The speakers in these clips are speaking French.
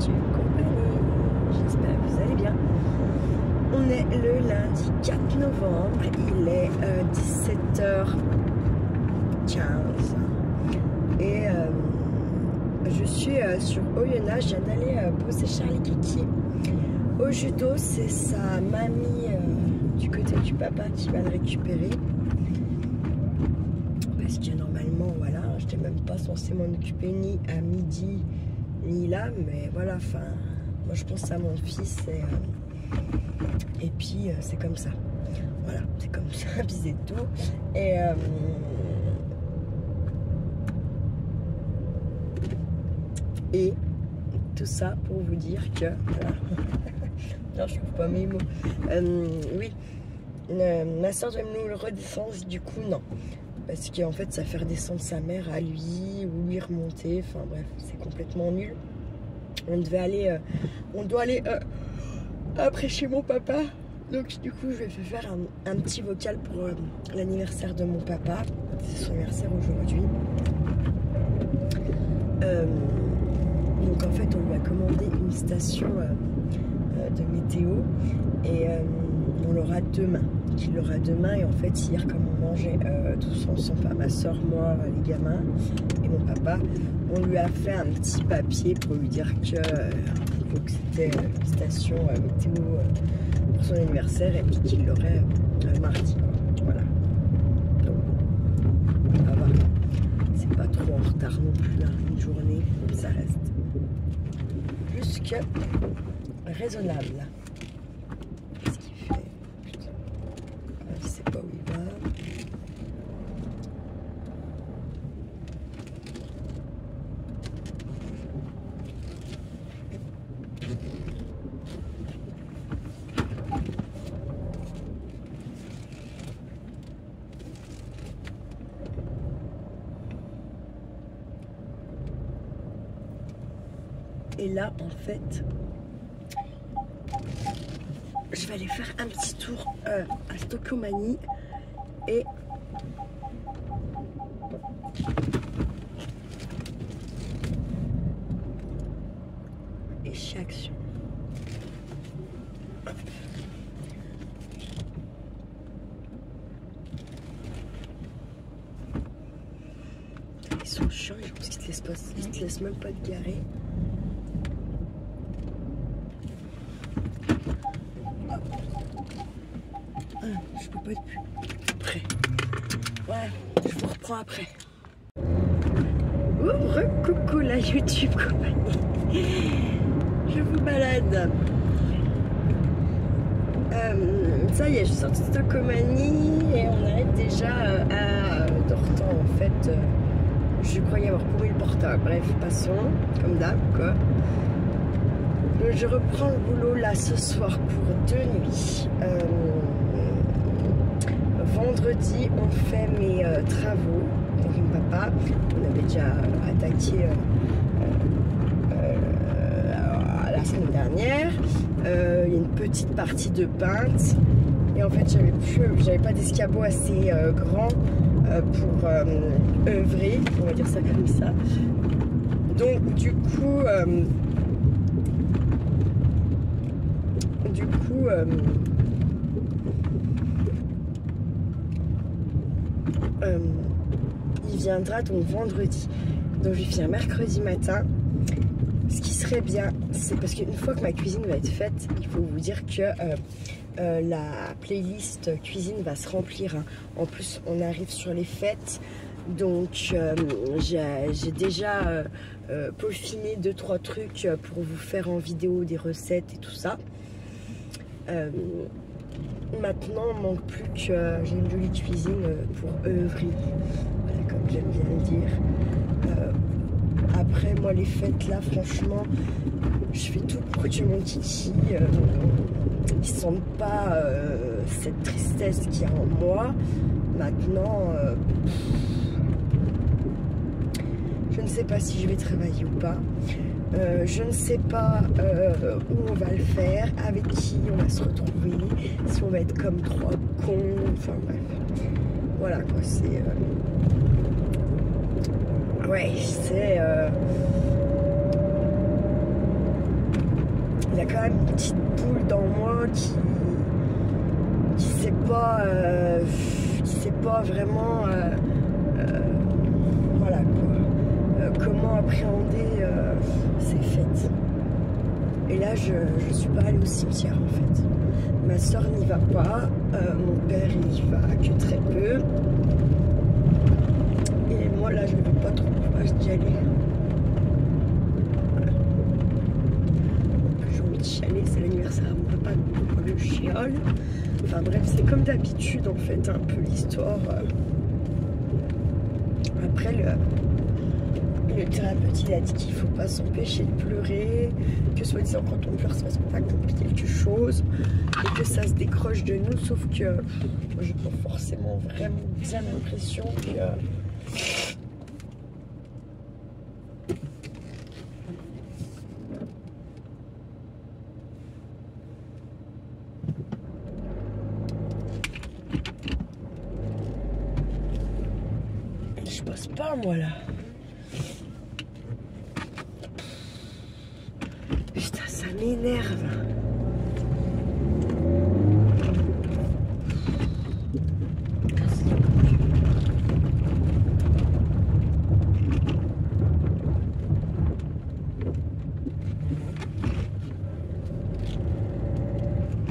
YouTube compagnie, j'espère que vous allez bien. On est le lundi 4 novembre, il est 17h15 et je suis sur Oyonnax. Je viens d'aller poser Charlie Kiki au judo. C'est sa mamie du côté du papa qui va le récupérer. Parce que normalement, voilà, je n'étais même pas censée m'en occuper ni à midi ni là, mais voilà, enfin, moi je pense à mon fils et puis c'est comme ça. Voilà, c'est comme ça, puis c'est tout. Et tout ça pour vous dire que, voilà, non, je trouve pas mes mots. Oui, ma soeur doit nous le redescendre, du coup, non. Parce qu'en fait, ça fait redescendre sa mère à lui ou lui remonter. Enfin bref, c'est complètement nul. On doit aller après chez mon papa. Donc du coup, je vais faire un petit vocal pour l'anniversaire de mon papa. C'est son anniversaire aujourd'hui. Donc en fait, on lui a commandé une station de météo et on l'aura demain. Qu'il aura demain. Et en fait, hier, comme on mangeait tous ensemble, ma soeur, moi, les gamins et mon papa, on lui a fait un petit papier pour lui dire que c'était une station météo pour son anniversaire et puis qu'il l'aurait mardi. Voilà. Donc, ça va. C'est pas trop en retard non plus, hein. Une journée, ça reste plus que raisonnable. Qu'est-ce qu'il fait? Je sais pas où il va. Et là, en fait, je vais aller faire un petit tour à Stockomanie et chez Action. Ils sont chiants, je pense qu'ils te laissent même pas te garer. Je peux pas être plus près. Ouais, je vous reprends après. Coucou la YouTube compagnie. Je vous balade. Ça y est, je suis sortie de Stockomanie et on arrive déjà à Dortan. En fait, je croyais avoir pourri le portable. Bref, passons, comme d'hab, quoi. Donc, je reprends le boulot là ce soir pour 2 nuits. Vendredi, on fait mes travaux avec mon papa. On avait déjà attaqué la semaine dernière. Il y a une petite partie de peintre. Et en fait, j'avais pas d'escabeau assez grand pour œuvrer, on va dire ça comme ça. Donc, du coup, il viendra donc vendredi. Donc je vais finir mercredi matin. Ce qui serait bien, c'est parce qu'une fois que ma cuisine va être faite, il faut vous dire que la playlist cuisine va se remplir, hein. En plus, on arrive sur les fêtes. Donc j'ai déjà peaufiné 2-3 trucs pour vous faire en vidéo des recettes et tout ça. Maintenant, il manque plus que j'ai une jolie cuisine pour œuvrer, voilà, comme j'aime bien le dire. Après, moi, les fêtes là, franchement, je fais tout pour que mon kiki ne sente pas cette tristesse qu'il y a en moi. Maintenant, je ne sais pas si je vais travailler ou pas. Je ne sais pas où on va le faire, avec qui on va se retrouver, si on va être comme 3 cons, enfin bref. Voilà quoi, c'est... Ouais, c'est... quand même une petite boule dans moi qui sait pas vraiment voilà quoi, comment appréhender ces fêtes. Et là je suis pas allée au cimetière en fait. Ma soeur n'y va pas, mon père il y va que très peu. Et moi là je ne veux pas trop d'y aller. Voilà. En plus j'ai envie de chialer, c'est l'anniversaire à mon papa, donc le chiale. Enfin bref, c'est comme d'habitude en fait un peu l'histoire. Après le thérapeute il a dit qu'il ne faut pas s'empêcher de pleurer, que soi-disant quand on pleure c'est parce qu'on a accompli quelque chose et que ça se décroche de nous, sauf que moi j'ai pas forcément vraiment bien l'impression que je passe pas moi là. Putain, ça m'énerve.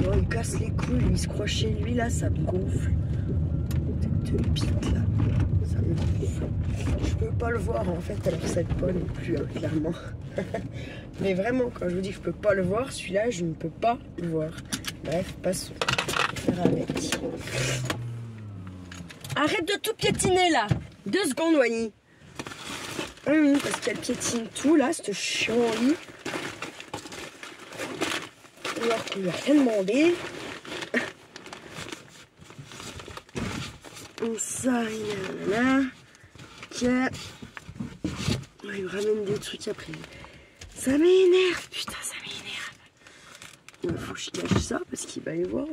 Non, il casse les couilles, il se croit chez lui là, ça me gonfle. Tête de pique là, ça me gonfle. Je peux pas le voir en fait, alors ça aide pas non plus, hein, clairement. Mais vraiment, quand je vous dis que je peux pas le voir, celui-là, je ne peux pas le voir. Bref, passons. Faire avec. Arrête de tout piétiner là. 2 secondes, Wani. Oui, parce qu'elle piétine tout là, ce chiant en lit. Alors qu'on lui a rien demandé. Ça, là. Tiens. Il me ramène des trucs après. Ça m'énerve, putain, ça m'énerve. Il faut que je cache ça parce qu'il va y voir.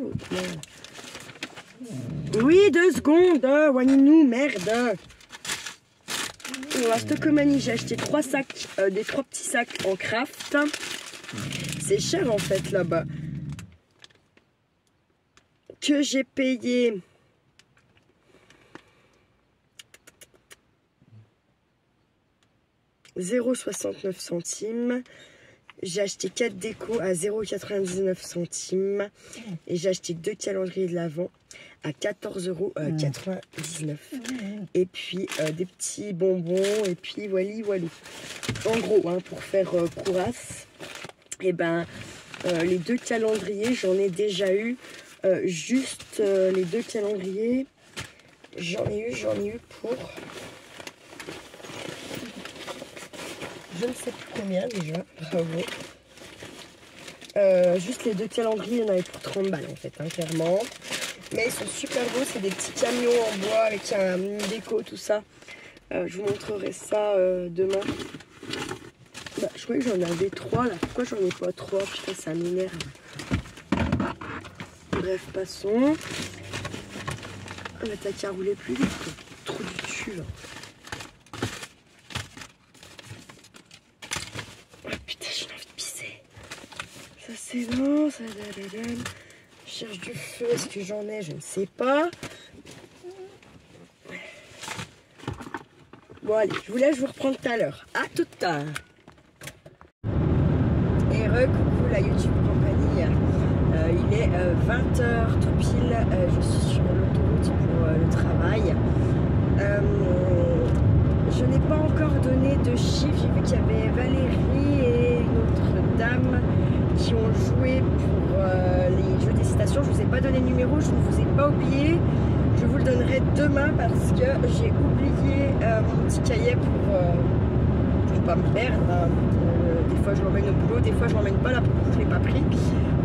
Oui, 2 secondes, Waninou, merde. Alors, Stockomanie, j'ai acheté 3 sacs, des 3 petits sacs en craft. C'est cher en fait là-bas. Que j'ai payé 0,69 centimes. J'ai acheté 4 décos à 0,99 centimes. Et j'ai acheté 2 calendriers de l'Avent à 14,99 €. Et puis des petits bonbons. Et puis wally wally. En gros, hein, pour faire courasse, et ben les 2 calendriers, j'en ai déjà eu. Juste les 2 calendriers, j'en ai eu pour... Je ne sais plus combien déjà, bravo. Juste les 2 calendriers, il y en avait pour 30 balles en fait, hein, clairement. Mais ils sont super beaux, c'est des petits camions en bois avec une déco, tout ça. Je vous montrerai ça demain. Bah, je croyais que j'en avais 3 là, pourquoi j'en ai pas 3? Putain, ça m'énerve. Bref, passons. T'as qu'à rouler plus vite, quoi. Trop du dessus là. C'est bon, ça dadadam. Je cherche du feu, est-ce que j'en ai? Je ne sais pas. Bon allez, je vous laisse, je vous reprends tout à l'heure. À tout à l'heure. Et coucou la YouTube compagnie. Il est 20 h tout pile. Je suis sur l'autoroute pour le travail. Je n'ai pas encore donné de chiffres. J'ai vu qu'il y avait Valérie et une autre dame qui ont joué pour les jeux des citations. Je ne vous ai pas donné le numéro, je ne vous ai pas oublié. Je vous le donnerai demain parce que j'ai oublié mon petit cahier pour pas me perdre. Des fois je l'emmène au boulot, des fois je l'emmène pas, là pour le coup je ne l'ai pas pris.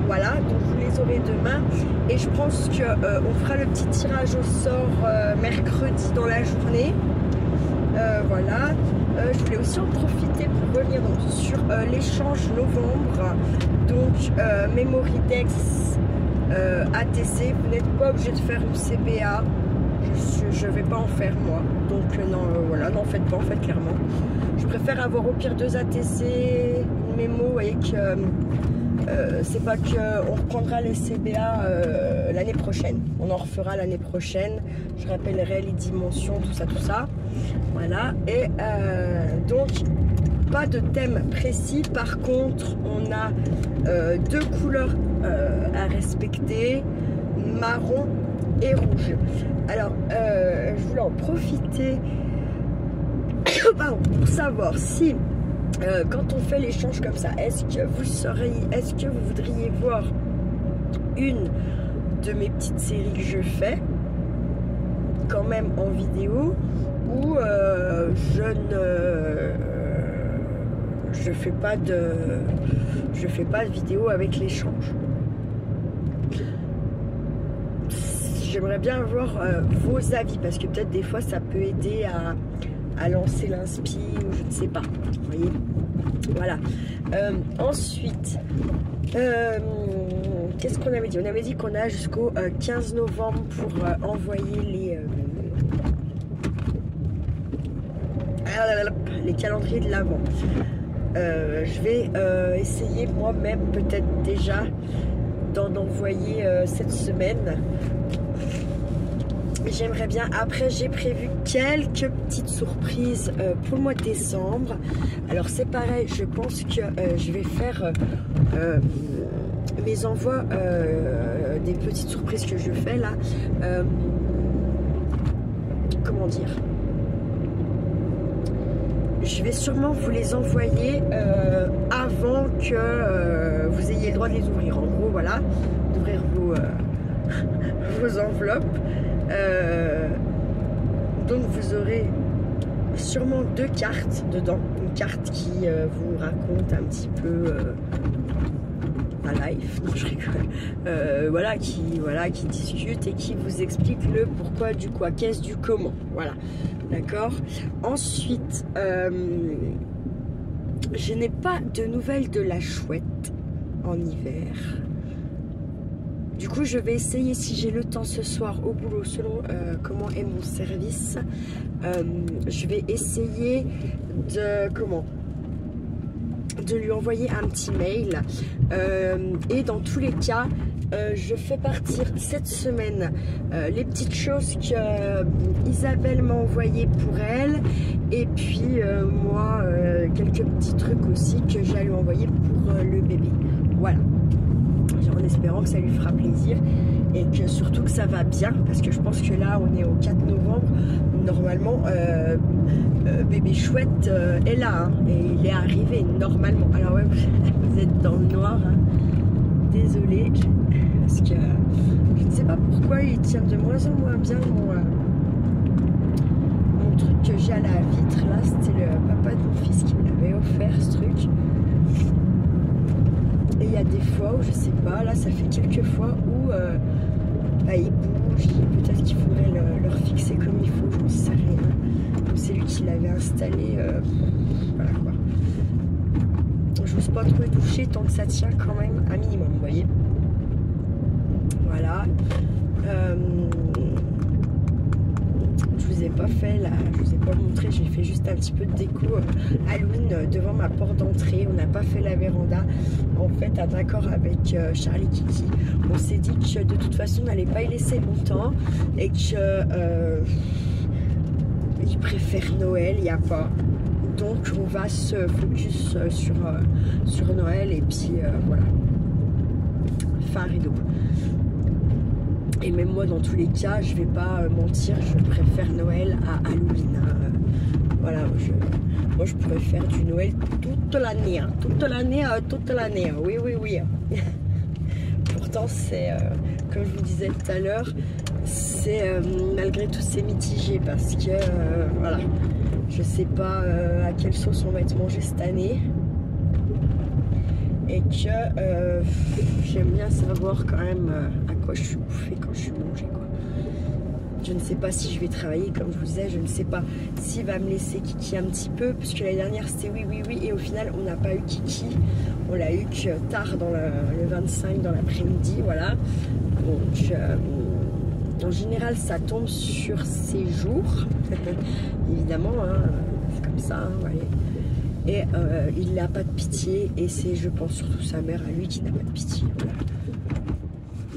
Voilà, donc vous les aurez demain. Et je pense qu'on fera le petit tirage au sort mercredi dans la journée. Voilà. Je voulais aussi en profiter pour revenir donc, sur l'échange novembre. Donc Memoridex ATC, vous n'êtes pas obligé de faire une CBA. je vais pas en faire moi. Donc non, voilà, n'en faites pas en fait, clairement. Je préfère avoir au pire 2 ATC, une mémo, et que c'est pas qu'on reprendra les CBA l'année prochaine. On en refera l'année prochaine. Je rappellerai les dimensions, tout ça. Voilà. Et donc, pas de thème précis. Par contre, on a 2 couleurs à respecter, marron et rouge. Alors, je voulais en profiter pour savoir si quand on fait l'échange comme ça, est-ce que vous voudriez voir une de mes petites séries que je fais quand même en vidéo, ou je fais pas de vidéo avec l'échange. J'aimerais bien avoir vos avis, parce que peut-être des fois ça peut aider à lancer l'inspi, ou je ne sais pas, vous voyez. Voilà. Ensuite, qu'est-ce qu'on avait dit? On avait dit qu'on a jusqu'au 15 novembre pour envoyer les calendriers de l'Avent. Je vais essayer moi-même peut-être déjà d'en envoyer cette semaine. J'aimerais bien. Après, j'ai prévu quelques petites surprises pour le mois de décembre. Alors c'est pareil, je pense que je vais faire mes envois des petites surprises que je fais là. Comment dire, je vais sûrement vous les envoyer avant que vous ayez le droit de les ouvrir. En gros, voilà, d'ouvrir vos enveloppes. Donc vous aurez sûrement 2 cartes dedans. Une carte qui vous raconte un petit peu ma life, non je rigole, voilà, qui discute et qui vous explique le pourquoi du quoi, qu'est-ce du comment, voilà, d'accord. Ensuite, je n'ai pas de nouvelles de la chouette en hiver. Du coup, je vais essayer, si j'ai le temps ce soir au boulot, selon comment est mon service, je vais essayer de lui envoyer un petit mail. Et dans tous les cas, je fais partir cette semaine les petites choses que Isabelle m'a envoyées pour elle. Et puis moi, quelques petits trucs aussi que j'ai à lui envoyer pour le bébé. Voilà. En espérant que ça lui fera plaisir et que surtout que ça va bien, parce que je pense que là on est au 4 novembre, normalement bébé chouette est là, hein, et il est arrivé normalement. Alors ouais, vous êtes dans le noir, hein. Désolée, parce que je ne sais pas pourquoi il tient de moins en moins bien mon truc que j'ai à la vitre là. C'était le papa de mon fils qui me l'avait offert, ce truc. Et il y a des fois où je sais pas, là ça fait quelques fois où il bouge, peut-être qu'il faudrait le refixer comme il faut, je ne sais rien. Comme c'est lui qui l'avait installé, voilà quoi. Je n'ose pas trop toucher tant que ça tient quand même un minimum, vous voyez. Voilà. Je vous ai pas fait là, je vous ai pas montré, j'ai fait juste un petit peu de déco Halloween devant ma porte d'entrée. On n'a pas fait la véranda. En fait, un accord avec Charlie Kiki, on s'est dit que de toute façon on n'allait pas y laisser longtemps et que il préfère Noël, il n'y a pas. Donc on va se focus sur Noël et puis voilà. Fin rideau. Et même moi, dans tous les cas, je vais pas mentir, je préfère Noël à Halloween. Voilà, moi je pourrais faire du Noël toute l'année, hein, toute l'année. Oui, oui, oui. Pourtant, c'est, comme je vous disais tout à l'heure, c'est malgré tout c'est mitigé parce que voilà, je sais pas à quelle sauce on va être mangé cette année. Et que j'aime bien savoir quand même à quoi je suis bouffée quand je suis mangée, quoi. Je ne sais pas si je vais travailler, comme je vous disais, je ne sais pas s'il va me laisser Kiki un petit peu, puisque l'année dernière c'était oui, oui, oui, et au final on n'a pas eu Kiki, on l'a eu que tard dans le 25 dans l'après-midi, voilà. Donc En général, ça tombe sur ses jours, évidemment, hein, c'est comme ça, hein, ouais. Et il n'a pas de pitié, et c'est, je pense, surtout sa mère à lui qui n'a pas de pitié. Voilà.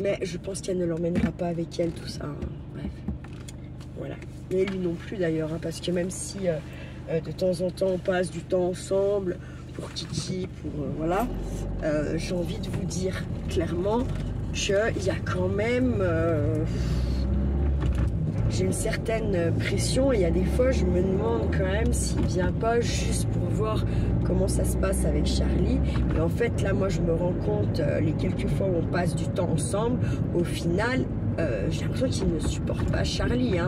Mais je pense qu'elle ne l'emmènera pas avec elle, tout ça. Hein. Bref, voilà. Et lui non plus d'ailleurs, hein, parce que même si de temps en temps on passe du temps ensemble, pour Kiki, pour voilà, j'ai envie de vous dire clairement qu'il y a quand même... j'ai une certaine pression et il y a des fois je me demande quand même s'il vient pas juste pour voir comment ça se passe avec Charlie. Et en fait là moi je me rends compte les quelques fois où on passe du temps ensemble, au final j'ai l'impression qu'il ne supporte pas Charlie, hein.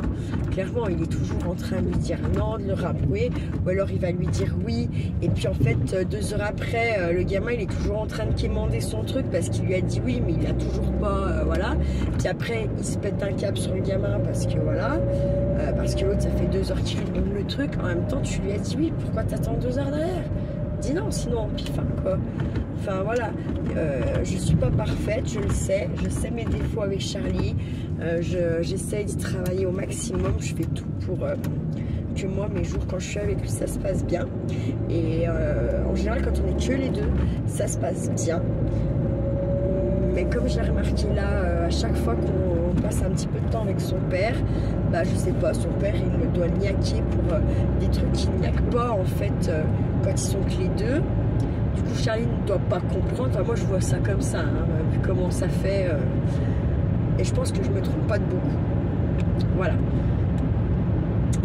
Clairement il est toujours en train de lui dire non, de le rabrouer, ou alors il va lui dire oui, et puis en fait 2 heures après le gamin il est toujours en train de quémander son truc parce qu'il lui a dit oui mais il a toujours pas voilà. Puis après il se pète un câble sur le gamin parce que voilà, parce que l'autre ça fait 2 heures qu'il lui donne le truc, en même temps tu lui as dit oui, pourquoi t'attends 2 heures derrière? Dis non sinon, puis enfin quoi. Enfin voilà, je suis pas parfaite, je le sais, je sais mes défauts avec Charlie, j'essaye d'y travailler au maximum, je fais tout pour que moi mes jours quand je suis avec lui ça se passe bien. Et en général quand on est que les deux, ça se passe bien. Mais comme j'ai remarqué là, à chaque fois qu'on passe un petit peu de temps avec son père, bah je sais pas, son père il le doit niaquer pour des trucs qu'il niaque pas en fait quand ils sont que les deux. Du coup Charlie ne doit pas comprendre, enfin moi je vois ça comme ça, hein, vu comment ça fait, et je pense que je me trompe pas de beaucoup. Voilà.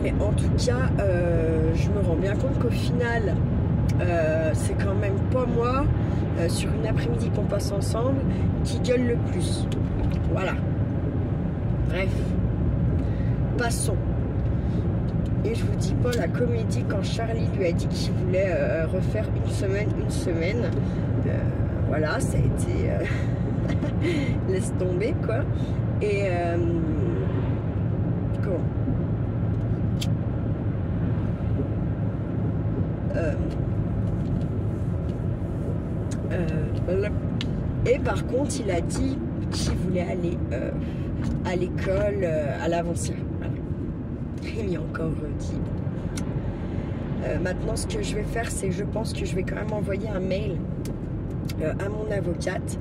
Mais en tout cas, je me rends bien compte qu'au final, c'est quand même pas moi, sur une après-midi qu'on passe ensemble, qui gueule le plus. Voilà. Bref. Passons. Et je vous dis pas la comédie quand Charlie lui a dit qu'il voulait refaire une semaine. Voilà, ça a été... laisse tomber, quoi. Et... comment et par contre il a dit qu'il voulait aller à l'école à l'avancée. Voilà. Il m'y a encore dit. Maintenant ce que je vais faire, c'est je pense que je vais quand même envoyer un mail à mon avocate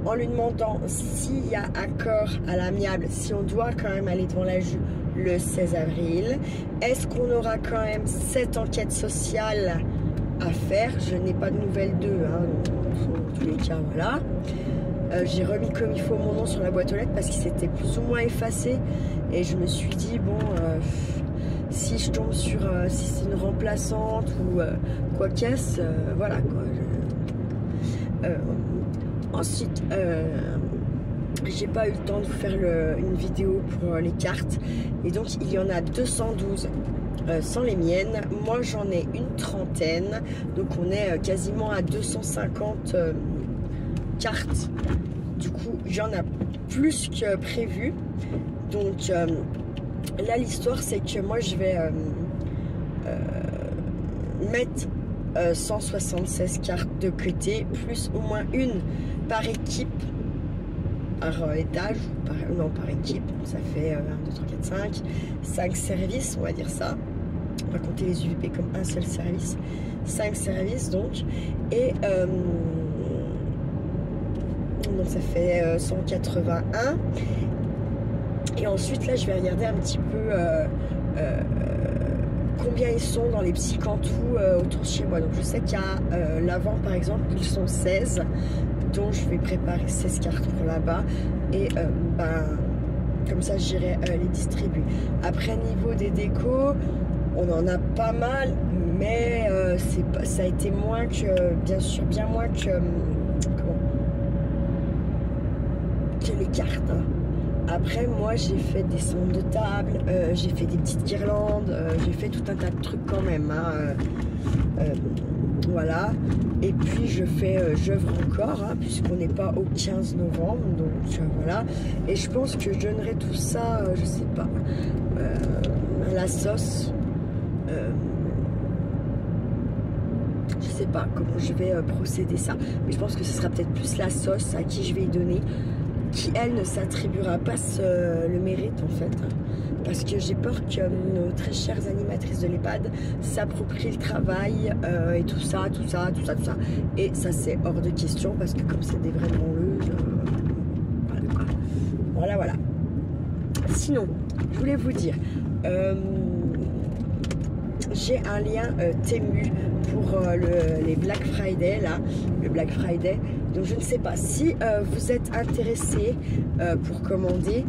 en lui demandant s'il y a accord à l'amiable, si on doit quand même aller devant la juge le 16 avril. Est-ce qu'on aura quand même cette enquête sociale à faire? Je n'ai pas de nouvelles d'eux, hein, dans tous les cas, voilà. J'ai remis comme il faut mon nom sur la boîte aux lettres parce qu'il s'était plus ou moins effacé. Et je me suis dit, bon, si je tombe sur... si c'est une remplaçante ou quoi qu'est-ce, voilà, quoi. Ensuite, j'ai pas eu le temps de vous faire une vidéo pour les cartes. Et donc, il y en a 212 sans les miennes. Moi, j'en ai une trentaine. Donc, on est quasiment à 250 cartes. Du coup, j'en ai plus que prévu. Donc, là, l'histoire, c'est que moi, je vais mettre 176 cartes de côté, plus au moins une par équipe, par étage, par équipe. Ça fait 1, 2, 3, 4, 5, 5 services, on va dire ça. On va compter les UVP comme un seul service. 5 services, donc. Et donc ça fait 181. Et ensuite, là, je vais regarder un petit peu combien ils sont dans les petits cantous autour de chez moi. Donc, je sais qu'à l'avant, par exemple, ils sont 16. Donc, je vais préparer 16 cartes pour là-bas. Et comme ça, j'irai les distribuer. Après, niveau des décos, on en a pas mal. Mais ça a été moins que, bien sûr, bien moins que, que les cartes. Hein. Après, moi, j'ai fait des centres de table, j'ai fait des petites guirlandes, j'ai fait tout un tas de trucs quand même. Hein, voilà. Et puis, j'œuvre encore, hein, puisqu'on n'est pas au 15 novembre. Donc, voilà. Et je pense que je donnerai tout ça, je sais pas, à la sauce. Je sais pas comment je vais procéder ça. Mais je pense que ce sera peut-être plus la sauce à qui je vais y donner. qui elle ne s'attribuera pas le mérite en fait, parce que j'ai peur que nos très chères animatrices de l'EHPAD s'approprient le travail et tout ça, et ça c'est hors de question parce que comme c'est des vraies branleuses, voilà. Sinon, je voulais vous dire, j'ai un lien Temu pour les Black Friday, là, le Black Friday. Donc je ne sais pas si vous êtes intéressé pour commander,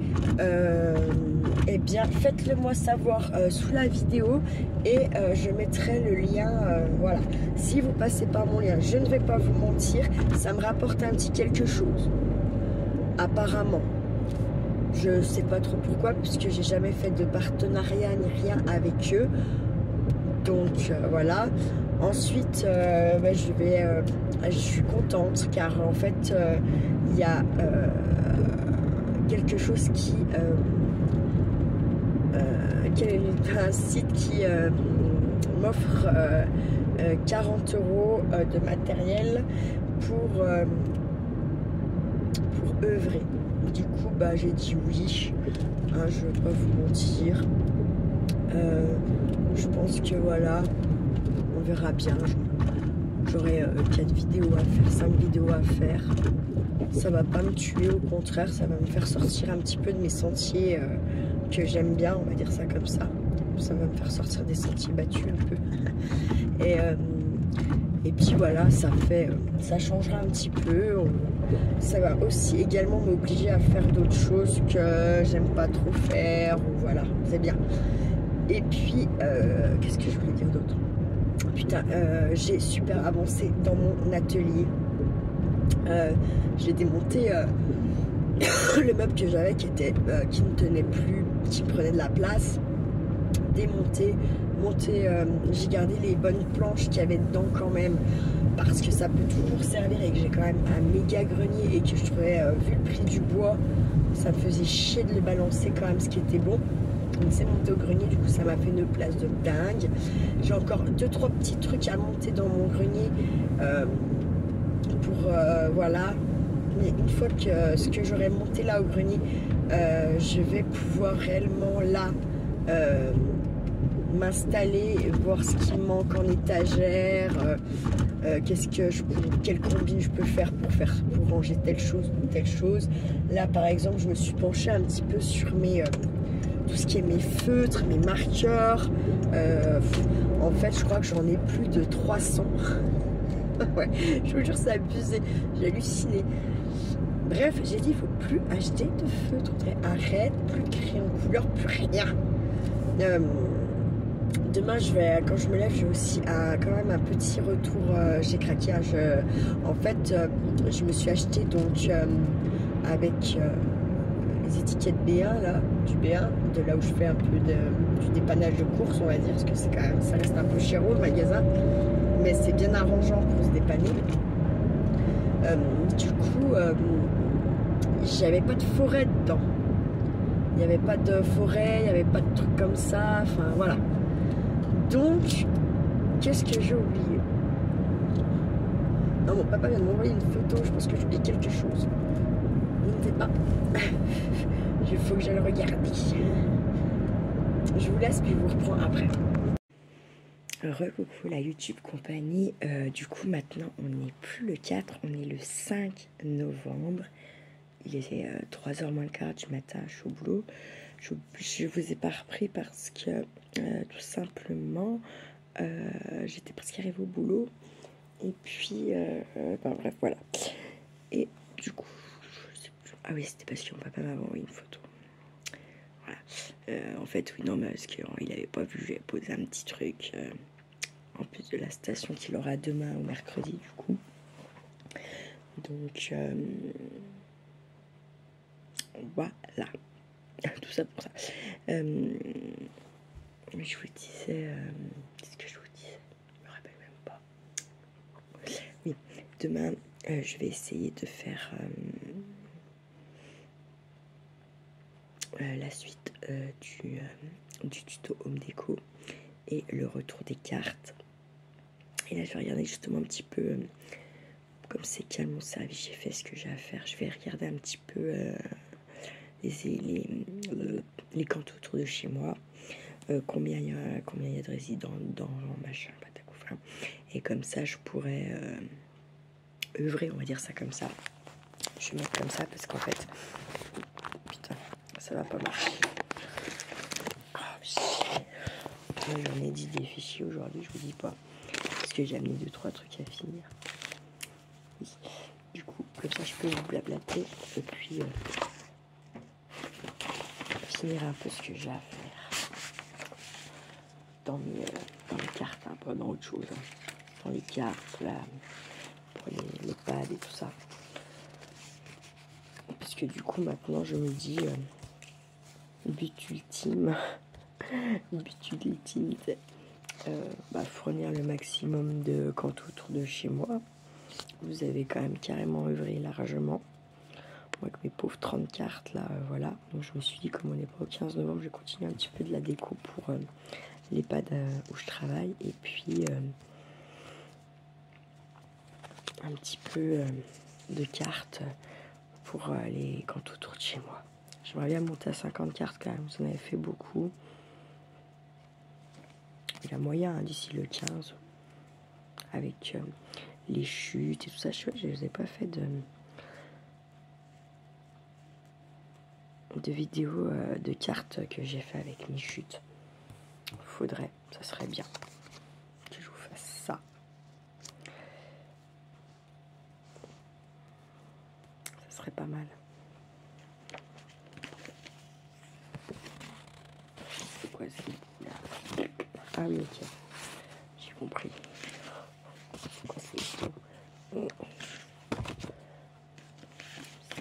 eh bien faites-le moi savoir sous la vidéo et je mettrai le lien, voilà. Si vous passez par mon lien, je ne vais pas vous mentir, ça me rapporte un petit quelque chose, apparemment. Je sais pas trop pourquoi, puisque j'ai jamais fait de partenariat ni rien avec eux. Donc voilà. Ensuite, je suis contente car en fait, il y a quelque chose qui un site qui m'offre 40 € de matériel pour œuvrer. Du coup, bah, j'ai dit oui. Hein, je ne vais pas vous mentir. Je pense que voilà, on verra bien. J'aurai 4 vidéos à faire, 5 vidéos à faire. Ça va pas me tuer, au contraire, ça va me faire sortir un petit peu de mes sentiers que j'aime bien, on va dire ça comme ça. Ça va me faire sortir des sentiers battus un peu. Et puis voilà, ça changera un petit peu. Ça va aussi également m'obliger à faire d'autres choses que j'aime pas trop faire. Voilà, c'est bien. Et puis, qu'est-ce que je voulais dire d'autre? Putain, j'ai super avancé dans mon atelier. J'ai démonté le meuble que j'avais qui ne tenait plus, qui prenait de la place. Démonté, monté, j'ai gardé les bonnes planches qu'il y avait dedans quand même, parce que ça peut toujours servir et que j'ai quand même un méga grenier et que je trouvais, vu le prix du bois, ça me faisait chier de le balancer quand même, ce qui était bon. Donc c'est monté au grenier, du coup ça m'a fait une place de dingue. J'ai encore 2-3 petits trucs à monter dans mon grenier pour voilà. Mais une fois que ce que j'aurai monté là au grenier, je vais pouvoir réellement là m'installer, voir ce qui manque en étagère, quelle combine je peux faire pour ranger telle chose ou telle chose. Là par exemple, je me suis penchée un petit peu sur tout ce qui est mes feutres, mes marqueurs. En fait, je crois que j'en ai plus de 300. Ouais, je vous jure, c'est abusé. J'ai halluciné. Bref, j'ai dit, il faut plus acheter de feutres. Arrête, plus de crayon couleur, plus rien. Demain, quand je me lève, j'ai aussi quand même un petit retour chez Craquage. En fait, je me suis acheté donc avec les étiquettes B1 là, du B1, de là où je fais un peu du dépannage de course, on va dire, parce que c'est quand même, ça reste un peu cher au magasin, mais c'est bien arrangeant pour se dépanner. Du coup, j'avais pas de forêt dedans. Il n'y avait pas de forêt, il n'y avait pas de trucs comme ça, enfin voilà. Donc, qu'est-ce que j'ai oublié? Non, mon papa vient de m'envoyer une photo, je pense que j'ai oublié quelque chose. Je ne sais pas. Il faut que j'aille le regarder. Je vous laisse, puis je vous reprends après. Coucou la YouTube compagnie. Du coup, maintenant, on n'est plus le 4, on est le 5 novembre. Il est 3h moins le quart du matin, je suis au boulot. Je vous ai pas repris parce que tout simplement j'étais presque arrivée au boulot et puis ben, bref voilà. Et du coup je sais plus. Ah oui, c'était parce que mon papa m'avait envoyé une photo. Voilà. En fait oui, non, mais parce qu'il avait pas vu, j'avais posé un petit truc en plus de la station qu'il aura demain ou mercredi du coup. Donc voilà, tout ça pour ça. Je vous disais, qu'est-ce que je vous disais? Je me rappelle même pas. Oui, demain, je vais essayer de faire la suite du tuto Home Déco et le retour des cartes. Et là, je vais regarder justement un petit peu comme c'est calme au service, j'ai fait ce que j'ai à faire. Je vais regarder un petit peu les cantons autour de chez moi. Combien il y a de résidents dans machin, patacoufin. Et comme ça, je pourrais œuvrer, on va dire ça comme ça. Je vais mettre comme ça parce qu'en fait, putain, ça va pas marcher. J'en ai dit des fichiers aujourd'hui, je vous dis pas. Parce que j'ai amené 2-3 trucs à finir. Oui. Du coup, comme ça, je peux vous blablater et puis finir un peu ce que j'ai à faire. Dans mes cartes, hein, pas dans autre chose. Hein. Dans les cartes, là, pour les pads et tout ça. Parce que du coup, maintenant, je me dis, but ultime, c'est fournir le maximum de cantons autour de chez moi. Vous avez quand même carrément œuvré largement. Moi, avec mes pauvres 30 cartes, là, voilà. Donc, je me suis dit, comme on n'est pas au 15 novembre, je vais continuer un petit peu de la déco pour les pads où je travaille. Et puis, un petit peu de cartes pour les cantons autour de chez moi. J'aimerais bien monter à 50 cartes quand même. Ça en avait fait beaucoup. Il y a moyen hein, d'ici le 15. Avec les chutes et tout ça. Je ne vous ai pas fait de vidéos de cartes que j'ai fait avec mes chutes. Faudrait, ça serait bien que je vous fasse ça. Ça serait pas mal. C'est quoi ce là? Ah oui, ok. J'ai compris. C'est quoi c'est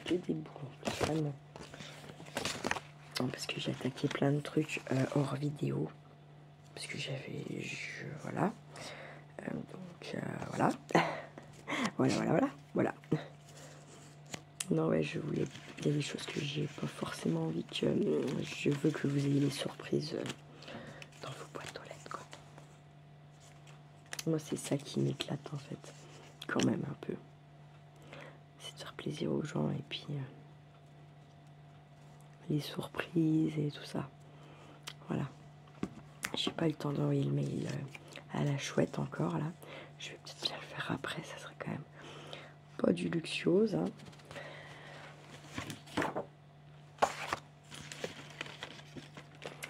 que des bouts en plus, vraiment. Non, parce que j'ai attaqué plein de trucs hors vidéo. Parce que j'avais... Voilà. Voilà. Voilà. Non, ouais, je voulais... Il y a des choses que j'ai pas forcément envie que... je veux que vous ayez les surprises dans vos boîtes aux lettres, quoi. Moi, c'est ça qui m'éclate, en fait. Quand même, un peu. C'est de faire plaisir aux gens et puis... les surprises et tout ça. Voilà. J'ai pas eu le temps d'envoyer le mail à la chouette encore, là. Je vais peut-être bien le faire après, ça serait quand même pas du luxuose, hein.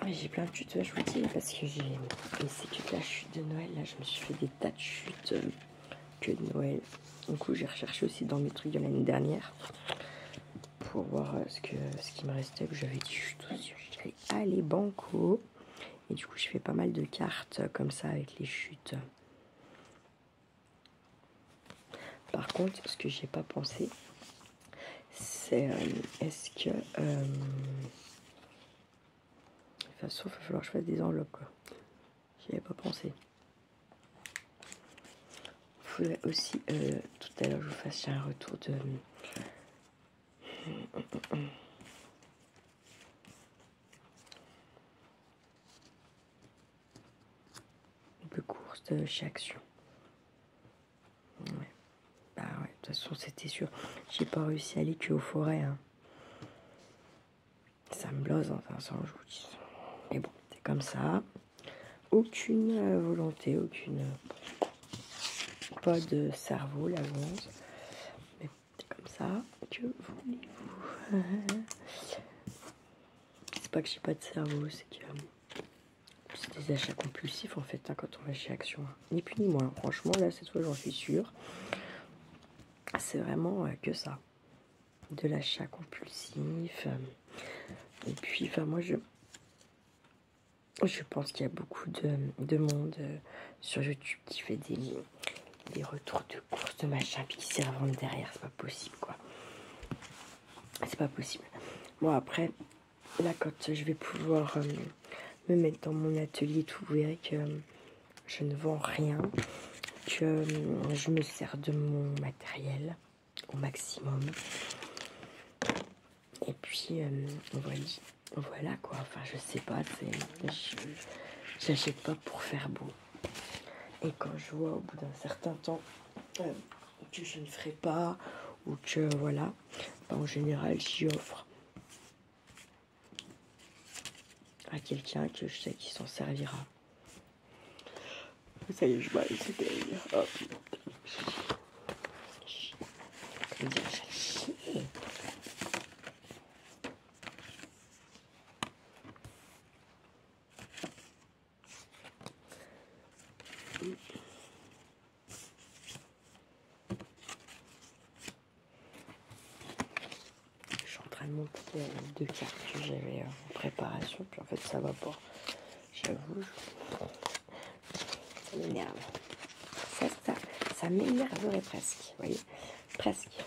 J'ai plein de chutes, je vous dis, parce que j'ai essayé toute la chute de Noël. Là, je me suis fait des tas de chutes que de Noël. Du coup, j'ai recherché aussi dans mes trucs de l'année dernière pour voir ce qui me restait. J'avais dit, j'allais aller banco. Et du coup, je fais pas mal de cartes comme ça avec les chutes. Par contre, ce que j'ai pas pensé, c'est est-ce que... de toute façon, il va falloir que je fasse des enveloppes, quoi. J'y avais pas pensé. Il faudrait aussi, tout à l'heure, je vous fasse un retour de course de chez Action. Ouais. Bah ouais, de toute façon, c'était sûr. J'ai pas réussi à aller que aux forêts, hein. Ça me blase, hein, ça, je vous dis. Mais bon, c'est comme ça. Aucune volonté, aucune... pas de cerveau, la bronze. Mais c'est comme ça. Que voulez-vous? C'est pas que j'ai pas de cerveau, c'est que... c'est des achats compulsifs, en fait, hein, quand on va chez Action. Ni plus ni moins. Franchement, là, cette fois, j'en suis sûre. C'est vraiment que ça. De l'achat compulsif. Et puis, enfin, moi, je pense qu'il y a beaucoup de monde sur YouTube qui fait des retours de courses de machin, puis qui s'y revendent derrière. C'est pas possible, quoi. C'est pas possible. Bon, après, là, quand je vais pouvoir me mettre dans mon atelier, tout, vous verrez que je ne vends rien, que je me sers de mon matériel au maximum. Et puis, voilà quoi. Enfin, je sais pas, j'achète pas pour faire beau. Et quand je vois au bout d'un certain temps que je ne ferai pas, ou que voilà, en général j'y offre à quelqu'un que je sais qui s'en servira. Ça y est, je vais essayer de dire. Hop. Comment dire, j'ai chier. Je suis en train de monter deux cartes que j'avais en préparation, puis en fait ça va pas. J'avoue, ça m'énerve. Ça m'énerverait presque, vous voyez, presque.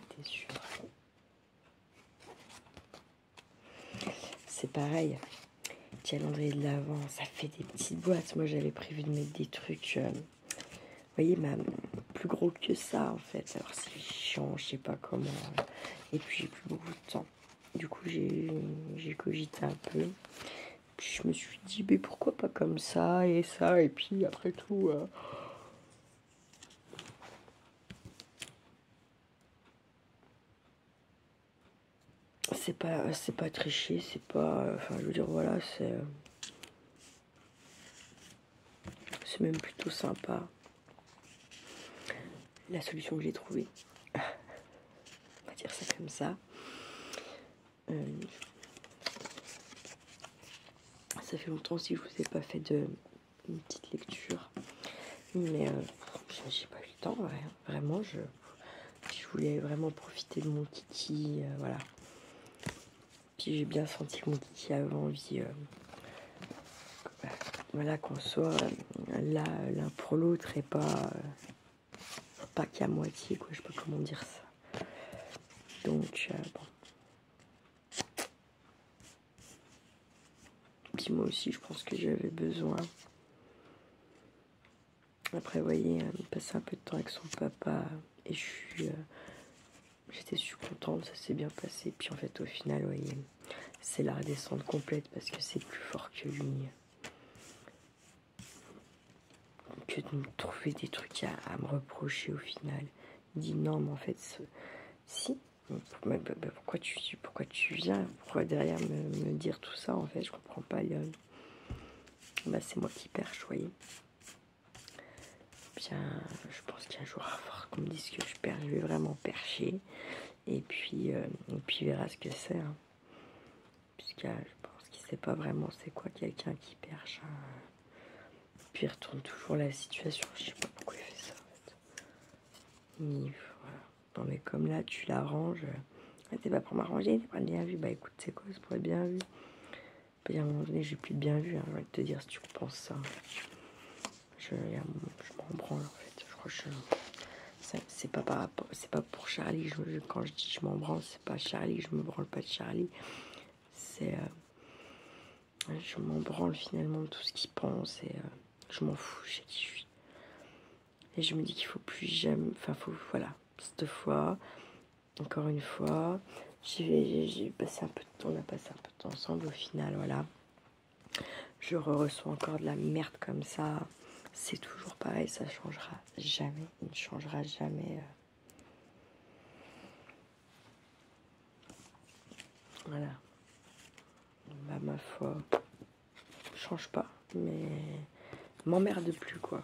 T'es sûr. C'est pareil, calendrier de l'Avent, ça fait des petites boîtes. Moi j'avais prévu de mettre des trucs, vous voyez, plus gros que ça en fait. Alors c'est chiant, je sais pas comment. Et puis j'ai plus beaucoup de temps. Du coup j'ai cogité un peu. Puis je me suis dit, mais pourquoi pas comme ça, et puis après tout... c'est pas tricher, c'est pas... Enfin, je veux dire, voilà, c'est même plutôt sympa. La solution que j'ai trouvée. On va dire ça comme ça. Ça fait longtemps aussi que je vous ai pas fait une petite lecture. Mais j'ai pas eu le temps, ouais. Vraiment, je voulais vraiment profiter de mon kiki, voilà. Puis j'ai bien senti que mon kiki avait envie, voilà, qu'on soit là l'un pour l'autre et pas qu'à moitié, quoi. Je sais pas comment dire ça. Donc bon. Puis moi aussi, je pense que j'avais besoin. Après, vous voyez, passer un peu de temps avec son papa, et j'étais super contente, ça s'est bien passé. Puis en fait, au final, vous voyez, c'est la redescente complète parce que c'est plus fort que lui. Que de me trouver des trucs à me reprocher au final. Il dit non, mais en fait, si. Pourquoi tu viens? Pourquoi derrière me dire tout ça? En fait, je comprends pas. C'est moi qui perche, vous voyez. Bien, je pense qu'un jour, il va falloir qu'on me dise que je perds. Je vais vraiment percher. Et puis il verra ce que c'est. Hein. Puisque je pense qu'il sait pas vraiment c'est quoi quelqu'un qui perche. Hein. Puis il retourne toujours la situation. Je sais pas pourquoi il fait ça, en fait. Voilà. Non, mais comme là, tu l'arranges. T'es pas pour m'arranger, t'es pas bien vu. Bah écoute, c'est quoi, c'est pour être bien vu. Puis à un moment donné, j'ai plus de bien vu. Hein. Je vais te dire si tu penses ça. Je m'en branle, en fait. Je crois que c'est pas par rapport, c'est pas pour Charlie. Quand je dis je m'en branle, c'est pas Charlie. Je me branle pas de Charlie. C'est je m'en branle finalement de tout ce qu'il pense et je m'en fous. Je sais qui je suis. Et je me dis qu'il faut plus jamais. Enfin, voilà. Cette fois, encore une fois, j'ai passé un peu de temps. On a passé un peu de temps ensemble. Au final, voilà. Je reçois encore de la merde comme ça. C'est toujours pareil, ça changera jamais. Il ne changera jamais. Voilà. Bah, ma foi, change pas. Mais m'emmerde plus, quoi.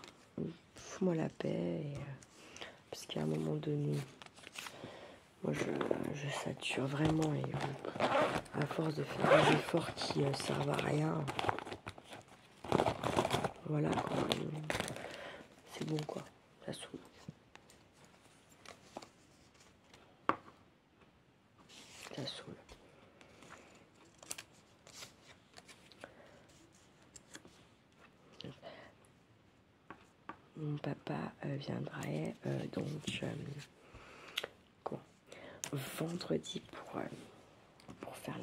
Fous-moi la paix. Parce qu'à un moment donné, moi, je sature vraiment. Et à force de faire des efforts qui servent à rien, voilà, quoi. C'est bon, quoi. Ça saoule. Ça saoule. Mon papa viendrait donc vendredi pour faire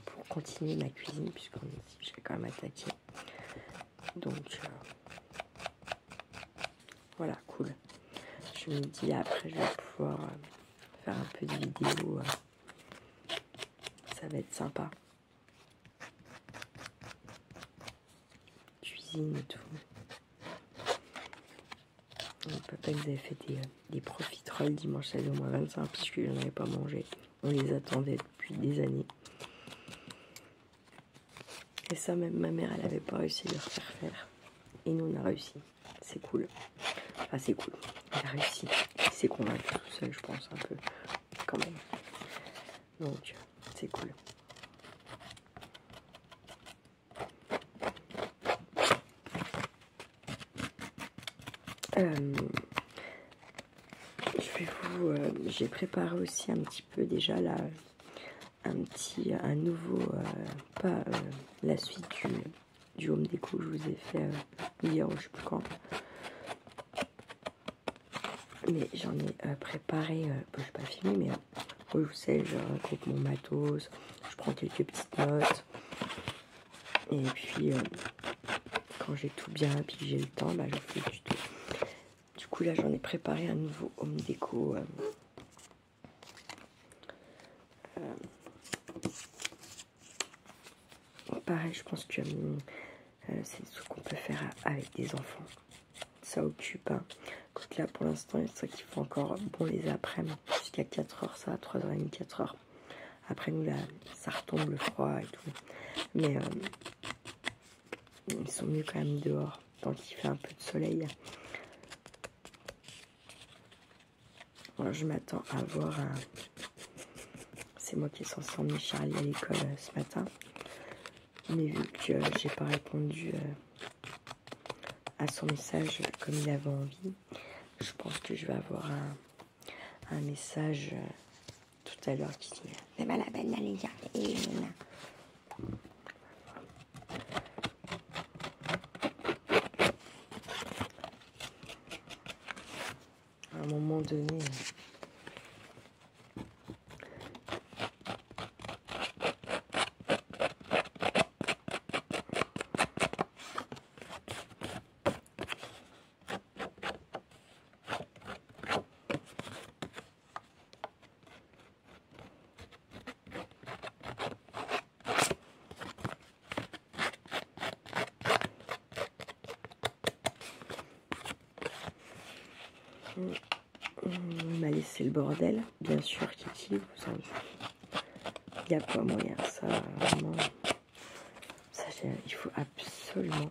pour continuer ma cuisine puisqu'on je vais quand même attaquer. Donc voilà, cool. Je me dis après je vais pouvoir faire un peu de vidéos. Ça va être sympa. cuisine et tout. Mon papa nous avait fait des profiteroles dimanche, ça faisait au moins 25 puisque je n'en avais pas mangé. On les attendait depuis des années. Et ça, même ma mère, elle n'avait pas réussi à le refaire faire. Et nous, on a réussi. C'est cool. Enfin, c'est cool. Elle a réussi. Il s'est convaincu tout seul, je pense, un peu. Quand même. Donc, c'est cool. J'ai préparé aussi un petit peu déjà là, un nouveau, pas la suite du home déco que je vous ai fait hier ou je sais plus quand. Mais j'en ai préparé, je vais pas filmer, mais oui, vous savez, je regroupe mon matos, je prends quelques petites notes. Et puis, quand j'ai tout bien, puis j'ai le temps, je fais le tuto. Du coup, là, j'en ai préparé un nouveau home déco. Pareil, je pense que c'est ce qu'on peut faire avec des enfants. Ça occupe. Hein. Écoute, là, pour l'instant, c'est ça qu'il faut encore bon les après-midi. Jusqu'à 4h, ça, 3h30, 4h. Après, nous, là, ça retombe le froid et tout. Mais ils sont mieux quand même dehors, tant qu'il fait un peu de soleil. Alors, je m'attends à voir un... C'est moi qui ai censé emmener Charlie à l'école ce matin. Mais vu que j'ai pas répondu à son message comme il avait envie, je pense que je vais avoir un message tout à l'heure qui dit « C'est pas la peine d'aller chercher. » À un moment donné... Il m'a laissé le bordel, bien sûr, Kiki. Il n'y a pas moyen, ça, vraiment. Ça, il faut absolument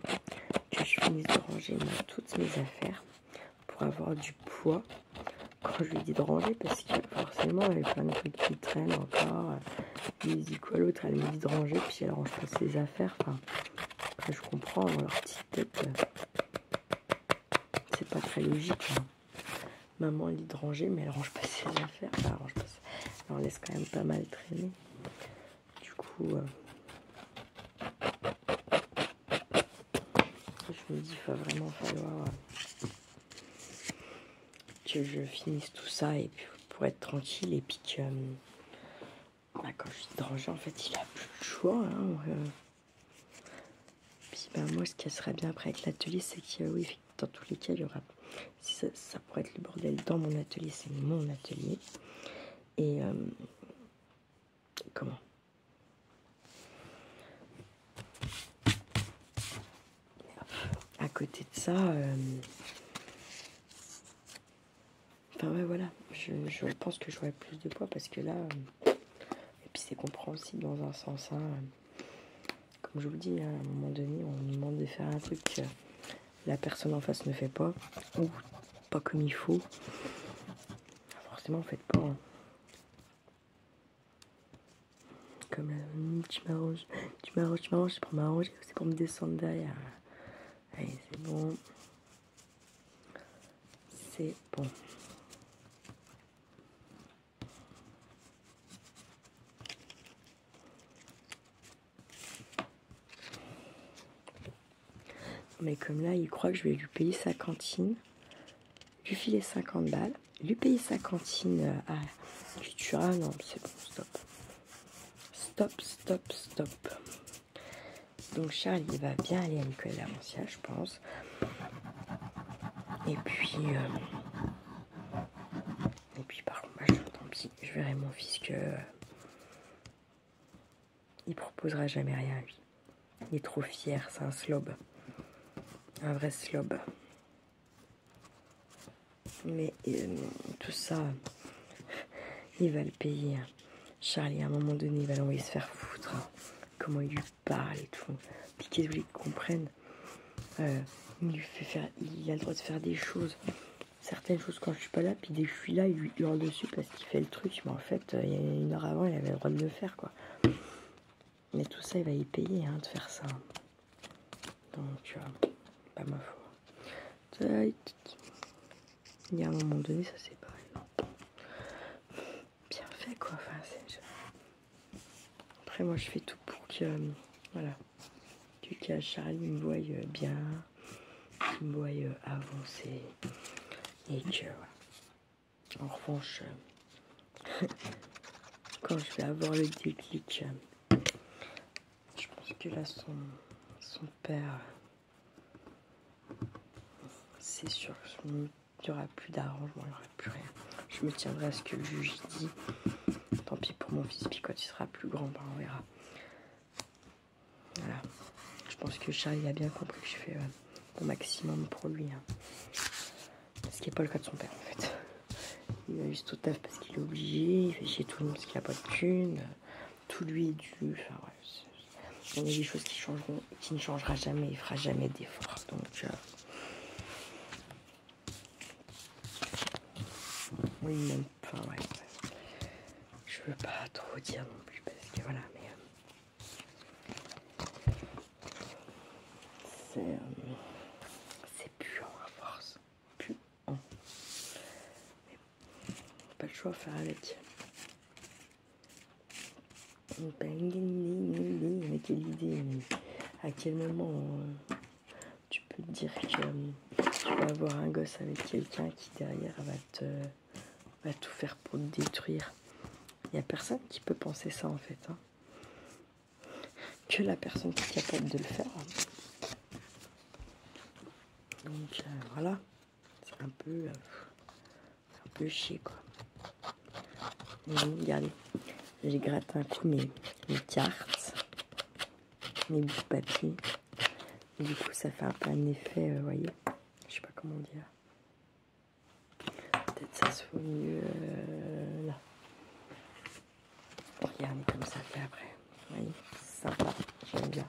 que je finisse de ranger toutes mes affaires pour avoir du poids quand je lui dis de ranger, parce que forcément, il y a plein de trucs qui traînent encore. Il dit quoi l'autre, elle me dit de ranger, puis elle range pas ses affaires. Enfin, après, je comprends, leur petite tête, c'est pas très logique. Hein. Maman elle dit de ranger, mais elle range pas ses affaires. Enfin, elle range pas ça. Elle en laisse quand même pas mal traîner. Du coup, je me dis, il va vraiment falloir que je finisse tout ça et puis pour être tranquille. Et puis que, quand je dis de ranger, en fait, il a plus de choix. Hein, Puis, moi, ce qui serait bien après avec l'atelier, c'est que, oui, dans tous les cas, il y aura... Si ça pourrait être le bordel dans mon atelier, c'est mon atelier. Et comment à côté de ça, enfin ouais, voilà, je pense que j'aurai plus de poids parce que là, et puis c'est compréhensible dans un sens, hein, comme je vous le dis, à un moment donné, on nous demande de faire un truc que la personne en face ne fait pas, ou pas comme il faut. Forcément, faites pas. Hein. Comme tu m'arranges, c'est pour m'arranger, c'est pour me descendre derrière. Allez, c'est bon. C'est bon. Mais comme là, il croit que je vais lui payer sa cantine, lui filer 50 balles, lui payer sa cantine à Cultura. Non, c'est bon, stop. Stop, stop, stop. Donc Charles, il va bien aller à l'école d'Avancia, je pense. Et puis par contre, tant pis, je verrai mon fils que il proposera jamais rien, lui. Il est trop fier, c'est un slob. Un vrai slob. Mais tout ça, il va le payer. Charlie, à un moment donné, il va l'envoyer se faire foutre. Comment il lui parle et tout. Puis qu'est-ce que vous voulez qu'il comprenne, il lui fait faire, il a le droit de faire des choses. Certaines choses quand je suis pas là, puis dès que je suis là, il lui hurle dessus parce qu'il fait le truc. Mais en fait, il y a une heure avant, il avait le droit de le faire, quoi. Mais tout ça, il va y payer, hein, de faire ça. Donc, pas ma foi. Il y a un moment donné, ça c'est pareil. Bien fait, quoi. Enfin, après, moi, je fais tout pour que, voilà, que Charlie me voie bien, qu'il me voie avancer. Et que, voilà. En revanche, quand je vais avoir le déclic, je pense que là, son père, c'est sûr qu'il n'y aura plus d'arrangement, il n'y aura plus rien. Je me tiendrai à ce que le juge dit. Tant pis pour mon fils, puis quand il sera plus grand, ben on verra. Voilà. Je pense que Charlie a bien compris que je fais au maximum pour lui. Hein. Ce qui n'est pas le cas de son père, en fait. Il a juste au taf parce qu'il est obligé, il fait chier tout le monde parce qu'il n'a pas de thunes. Tout lui est dû. Enfin, ouais, il y a des choses qui changeront, qui ne changera jamais, il fera jamais d'efforts. Donc, oui, même, enfin, ouais. Je veux pas trop dire non plus parce que voilà, mais c'est puant à force. Puant. Mais pas le choix à faire avec. Mais quelle idée, à quel moment tu peux te dire que tu vas avoir un gosse avec quelqu'un qui derrière va tout faire pour te détruire. Il n'y a personne qui peut penser ça en fait. Hein. Que la personne qui est capable de le faire. Donc voilà, c'est un peu chier quoi. Mais bon, regardez, j'ai gratté un coup mes cartes, mes bouts de papier. Et du coup, ça fait un peu un effet, vous voyez, je sais pas comment dire. Peut-être ça se fait mieux là. Regardez comme ça fait après. Vous voyez, sympa, j'aime bien.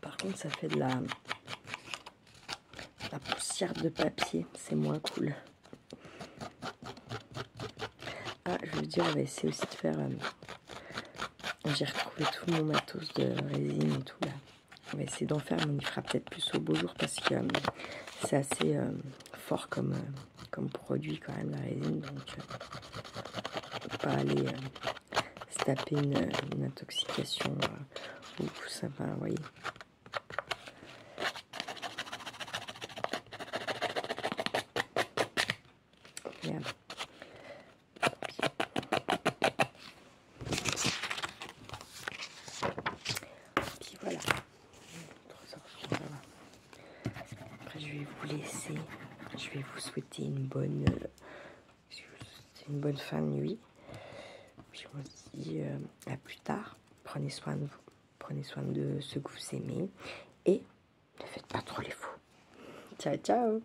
Par contre, ça fait de la poussière de papier, c'est moins cool. Ah, je veux dire, on va essayer aussi de faire... j'ai retrouvé tout mon matos de résine et tout là. On va essayer d'en faire, mais il fera peut-être plus au beau jour parce que c'est assez fort comme produit quand même la résine. Donc, on peut pas aller se taper une intoxication ou ça va, vous voyez. Regarde. Puis voilà. Après, je vais vous laisser. Je vais vous souhaiter une bonne fin de nuit. Puis on se dit à plus tard. Prenez soin de vous. Prenez soin de ceux que vous aimez. Et ne faites pas trop les fous. Ciao, ciao!